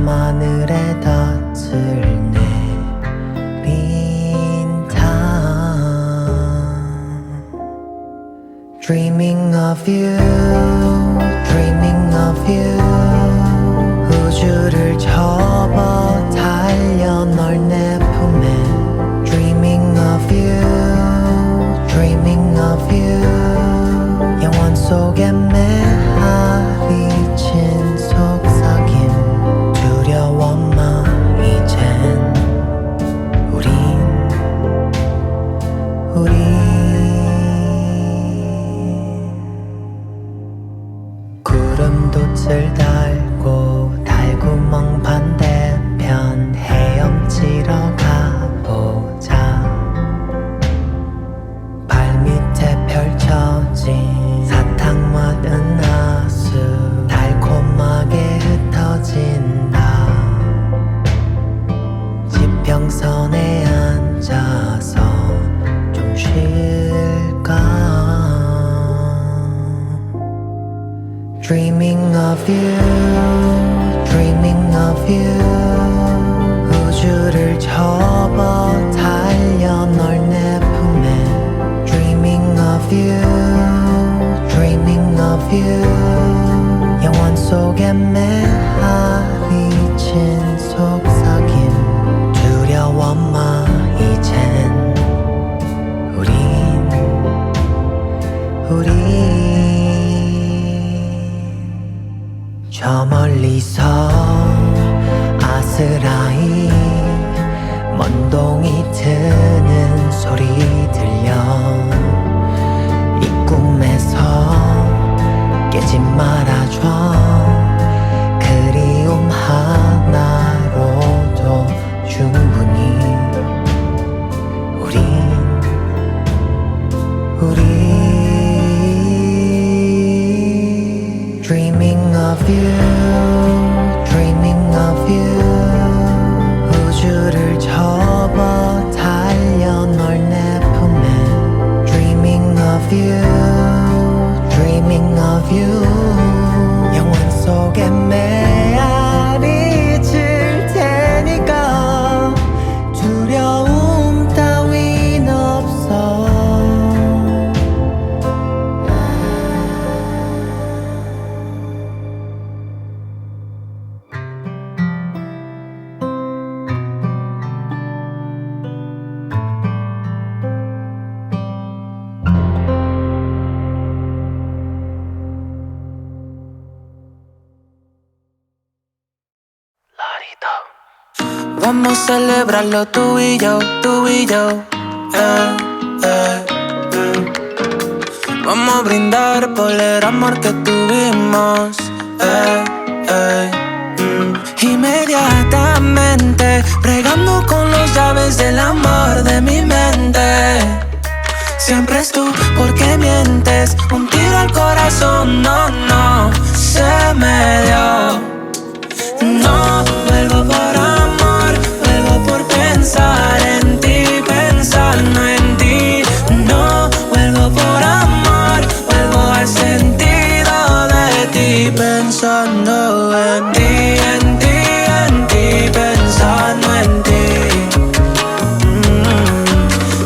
밤하늘에 덫을 내린다. Dreaming of you, dreaming of you. 우주를 접어 달려 널 내 품에. Dreaming of you, dreaming of you. 영원 속에 메아리친 속삭임. 두려워 마 이젠 우린 구름도칠 달고 달구멍 반대편 헤엄치러 가보자. 발밑에 펼쳐진 사탕맛 은하수 달콤하게 흩어진다. 지평선에 앉아서 좀 쉴까. Dreaming of you, dreaming of you. 우주를 접어 달려 널 내 품에. Dreaming of you, dreaming of you. 영원 속에 메아리친 속삭임. 두려워 마 이젠 우린 저 멀리서 아스라이 먼 동이 트는 소리 들려. 이 꿈에서 깨지 말아줘. 그리움 하나로도 충분히 우린 Dreaming of you, dreaming of you. 우주를 접어 달려 널 내 품에. Dreaming of you, dreaming of you. 영원 속에 메아리칠 테니까 두려움 따윈 없어. Vamos a celebrarlo tú y yo, tú y yo. Vamos a brindar por el amor que tuvimos. Inmediatamente, bregando con las llaves del amor de mi mente. Siempre es tú, porque mientes. Un tiro al corazón, no, no, se me dio. No vuelvo por amor, vuelvo por pensar en ti, pensando en ti. No vuelvo por amor, vuelvo al sentido de ti, pensando en ti, en ti, en ti, pensando en ti.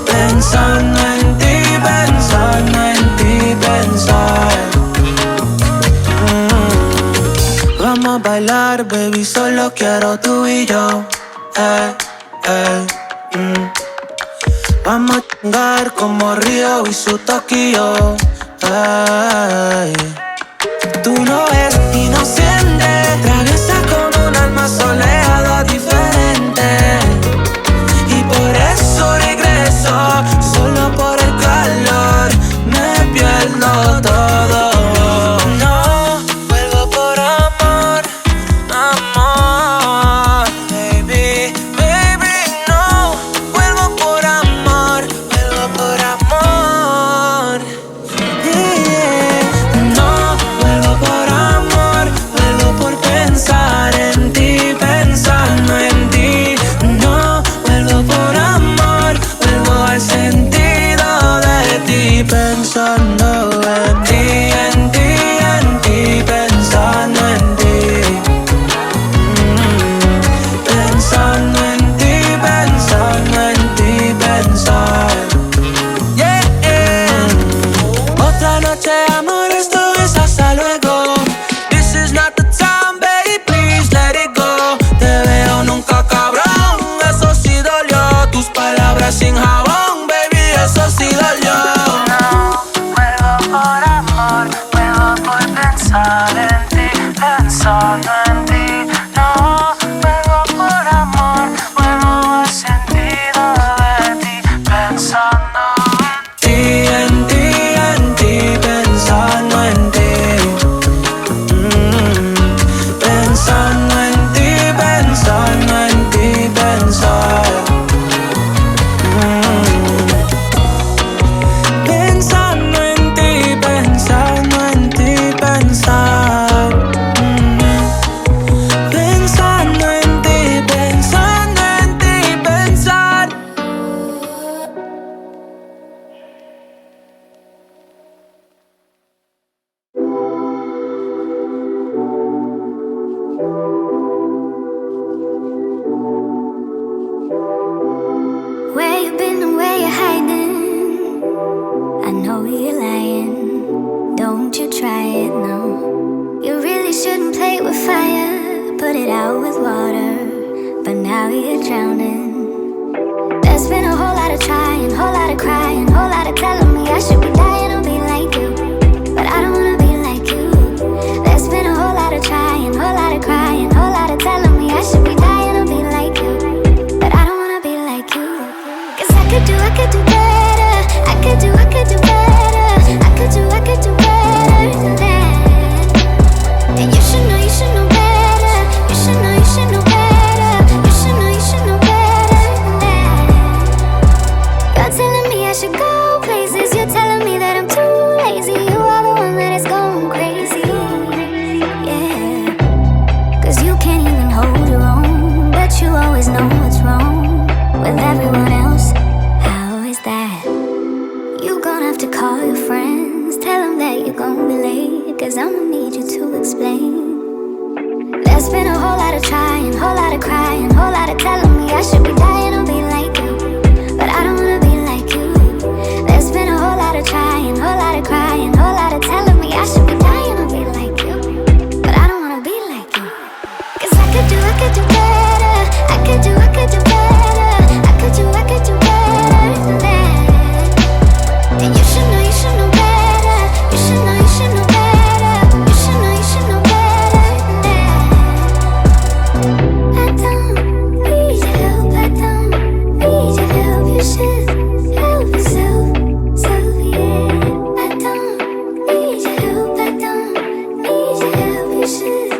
Pensando en ti, pensando en ti, pensar. Vamos a bailar, baby, solo quiero tú y yo. Vamos a chingar como Río y su Tokio. Tú no eres inocente, traviesa con un alma soleada diferente. Y por eso regreso, solo por el calor me pierdo todo. Pensar pensando en ti. No vengo por amor, vuelvo al sentido de ti. Pensando en ti, pensando en ti. Pensando en ti, pensando en ti, pensar. Pensando en ti, pensando en ti, pensar. Pensando en ti, pensando en ti, pensar. Where you been and where you hiding? I know you're lying. Don't you try it, no. You really shouldn't play with fire. Put it out with water. But now you're drowning. There's been a whole lot of trying, whole lot of crying, whole lot of telling me I should be dying or be like you. But I don't wanna be like you. There's been a whole lot of trying, whole lot of crying, whole lot of telling me I should be dying or be like you. But I don't wanna be like you. Cause I could do better. I could do better. I could do better than that. And you should know better. You should know better. You should know better than that. You're telling me I should go places. You're telling me that I'm too lazy. You are the one that is going crazy. Yeah. Cause you can't even hold your own. But you always know what's wrong with everyone else. How is that? You gonna have to call your friends. Tell them that you're gonna be late. Cause I'ma need you to explain. There's been a whole lot of trying, whole lot of crying, whole lot of telling me I should be dying or be like you. But I don't wanna be like you. There's been a whole lot of trying, whole lot of crying, whole lot of telling me I should be dying or be like you. But I don't wanna be like you. Cause I could do better. I could do better. I could do better than that. And you should know better. You should know better. You should know better than that. I don't need your help. I don't need your help. You should help yourself. So yeah. I don't need your help. I don't need your help. You should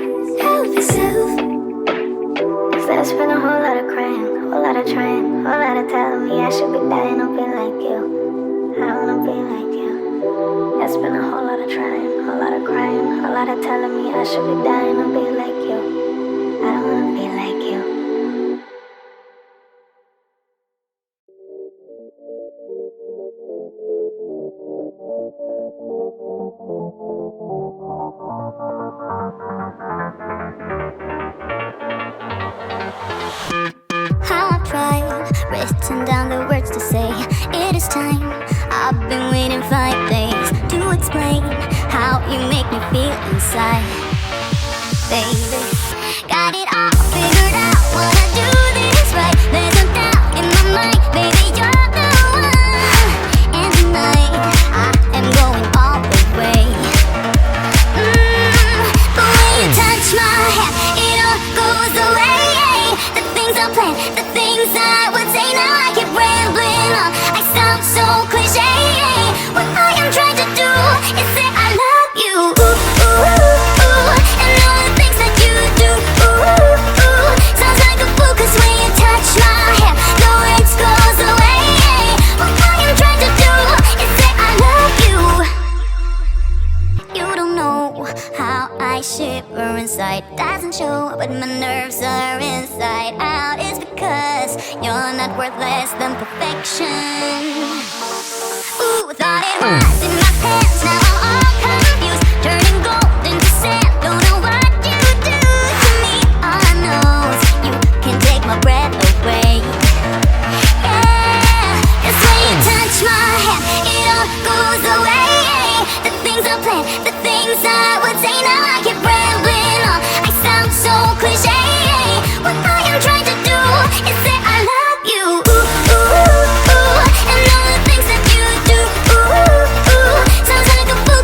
help yourself. There's been a whole lot of crying, whole lot of trying, whole lot of telling me I should be dying or be like you. I don't wanna be like you. There's been a whole lot of trying, whole lot of crying, whole lot of telling me I should be dying or be like you. I don't wanna be like you. How I've tried, written down the words to say it is time. I've been waiting 5 days to explain how you make me feel inside. Baby, got it all figured out, wanna do this right. There's no doubt in my mind, baby, you're the one. And tonight, I am going all the way. The way you touch my hand, it all goes away. The things I planned, the things I would say, now I keep rambling on. I sound so cliche. What I am trying to do is say I love you. Ooh, ooh, ooh, ooh. And all the things that you do. Ooh, ooh, ooh. Sounds like a fool, cause when you touch my hand, the words goes away. What I am trying to do is say I love you. You don't know how I shiver inside. Doesn't show, but my nerves are inside out. It's because you're not worth less than perfection. Ooh, thought it was in my pants, now I'm all confused. Turning gold into sand, don't know what you do to me. All I know is you can take my breath away. Yeah, 'cause when you touch my hand, it all goes away. The things I planned, the things I would say, now I keep rambling on. I sound so cliche. What I am trying to do is say I love you. Ooh, ooh, ooh, ooh. And all the things that you do. Ooh, ooh, ooh. Sounds like a fool,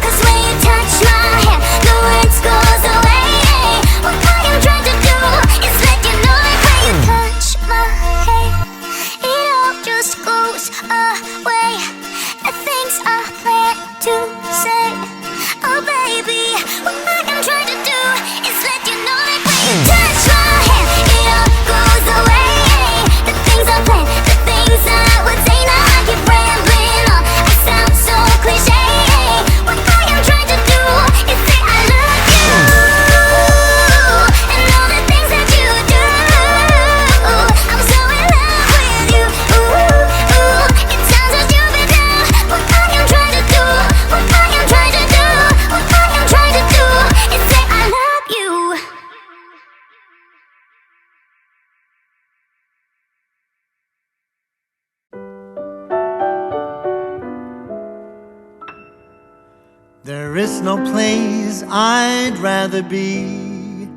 There is no place I'd rather be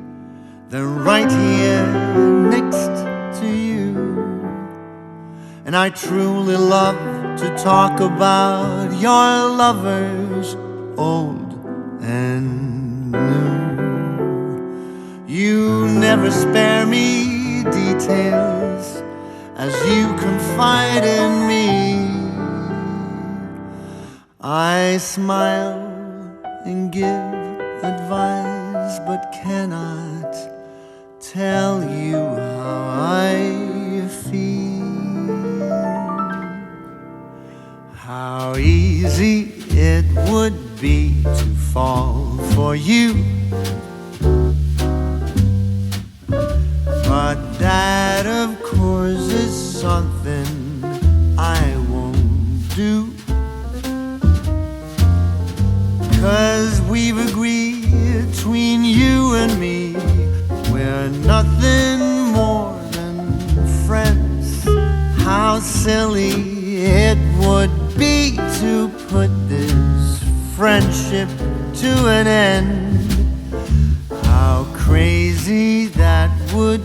than right here next to you. And I truly love to talk about your lovers, old and new. You never spare me details as you confide in me. I smile and give advice, but cannot tell you how I feel. How easy it would be to fall for you, but that of course is something I won't do. 'Cause we've agreed between you and me we're nothing more than friends. How silly it would be to put this friendship to an end. How crazy that would